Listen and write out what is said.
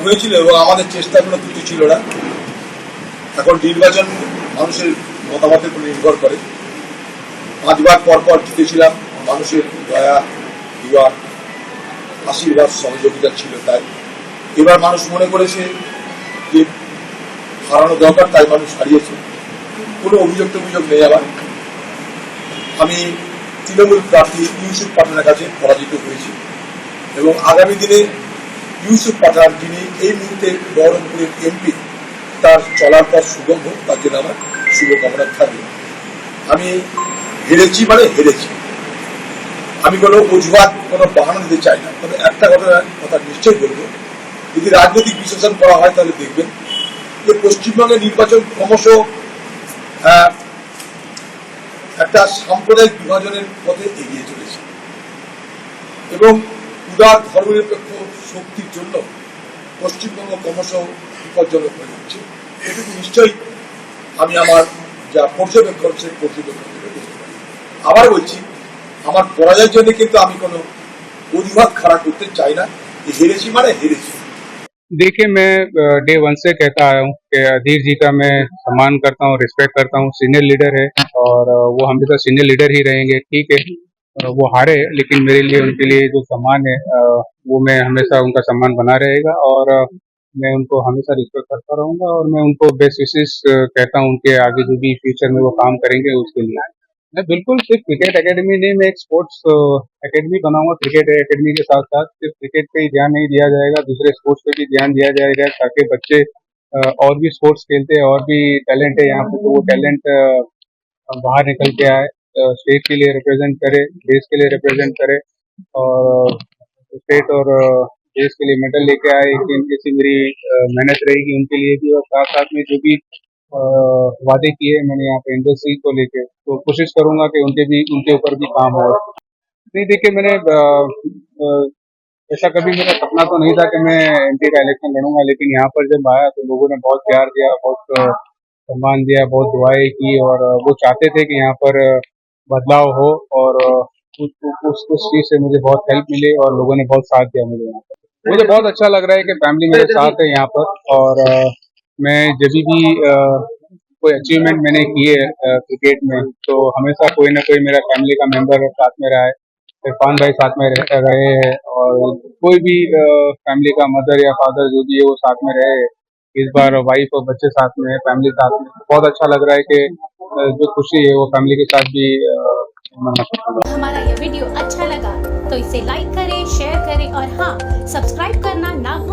হয়েছিল এবং আমাদের চেষ্টা কোনো ত্রুটি ছিল না। এখন নির্বাচন মানুষের মতামতের উপর নির্ভর করে। 5 বার পর জিতেছিলাম, মানুষের দয়া দিবার আশীর্বাদ সহযোগিতা ছিল। তাই এবার মানুষ মনে করেছে যে হারানো দরকার, তাই মানুষ হারিয়েছে। কোনো অভিযোগ নেই। আবার আমি তৃণমূল প্রার্থী ইউসুফ পাঠানের কাছে পরাজিত হয়েছি এবং আগামী দিনে ইউসুফ পাঠান, যিনি এই মুহূর্তে বহরমপুরের এমপি, তার চলার পথ সুগম হোক, তার জন্য আমার শুভকামনা থাকবে। আমি হেরেছি মানে হেরেছি, আমি কোনো অজুহাত কোনো বাহানা দিতে চাই না। তবে একটা কথা নিশ্চয়ই বলবো, যদি রাজনৈতিক বিশ্লেষণ করা হয় তাহলে দেখবেন যে পশ্চিমবঙ্গের নির্বাচন ক্রমশ একটা সাম্প্রদায়িক বিভাজনের পথে এগিয়ে চলেছে এবং উদার ধর্মনিরপেক্ষ শক্তির জন্য পশ্চিমবঙ্গ ক্রমশ বিপজ্জনক হয়ে যাচ্ছে। এটুকু নিশ্চয়ই আমি আমার যা পর্যবেক্ষণ সেই পর্যবেক্ষণ থেকে দেখতে পাই। আবার বলছি, আমার পরাজয়ের জন্য কিন্তু আমি কোনো অজুহাত খাড়া করতে চাই না। হেরেছি মানে হেরেছি। देखिए, मैं डे 1 से कहता आया हूँ कि अधीर जी का मैं सम्मान करता हूँ, रिस्पेक्ट करता हूँ। सीनियर लीडर है और वो हमेशा सीनियर लीडर ही रहेंगे। ठीक है, वो हारे, लेकिन मेरे लिए उनके लिए जो सम्मान है वो मैं हमेशा उनका सम्मान बना रहेगा और मैं उनको हमेशा रिस्पेक्ट करता रहूंगा और मैं उनको बेस्ट विशेष कहता हूँ उनके आगे जो भी फ्यूचर में वो काम करेंगे उसके लिए। मैं बिल्कुल सिर्फ क्रिकेट एकेडमी नहीं, मैं एक स्पोर्ट्स एकेडमी बनाऊंगा। क्रिकेट एकेडमी के साथ साथ सिर्फ क्रिकेट पे ही ध्यान नहीं दिया जाएगा, दूसरे स्पोर्ट्स पे भी ध्यान दिया जाएगा ताकि बच्चे और भी स्पोर्ट्स खेलते हैं और भी टैलेंट है यहाँ पे, तो वो टैलेंट बाहर निकल के आए, स्टेट के लिए रिप्रेजेंट करे, देश के लिए रिप्रेजेंट करे और स्टेट और देश के लिए मेडल लेके आए। ऐसी मेरी मेहनत रहेगी उनके लिए भी और साथ साथ में जो भी वादे किए मैंने यहाँ पे इंडस्ट्री को लेके, तो कोशिश करूंगा कि उनके ऊपर भी काम हो। नहीं, देखिए, मैंने ऐसा कभी मेरा सपना तो नहीं था कि मैं एमपी का इलेक्शन लड़ूंगा, लेकिन यहाँ पर जब आया तो लोगों ने बहुत प्यार दिया, बहुत सम्मान दिया, बहुत दुआएं की और वो चाहते थे कि यहाँ पर बदलाव हो और उस चीज से मुझे बहुत हेल्प मिली और लोगों ने बहुत साथ दिया मुझे यहाँ पर। मुझे बहुत अच्छा लग रहा है कि फैमिली मेरे साथ है यहाँ पर और मैं जब भी कोई अचीवमेंट मैंने की है क्रिकेट में, तो हमेशा कोई ना कोई मेरा फैमिली का मेंबर साथ में रहा है। इरफान भाई साथ में रहे हैं और कोई भी फैमिली का मदर या फादर जो भी है वो साथ में रहे। इस बार वाइफ और बच्चे साथ में है, फैमिली साथ में, बहुत अच्छा लग रहा है कि जो खुशी है वो फैमिली के साथ भी मना सकता हूँ। हमारा यह वीडियो अच्छा लगा तो इसे लाइक करें, शेयर करें और हाँ, सब्सक्राइब करना ना भूलें।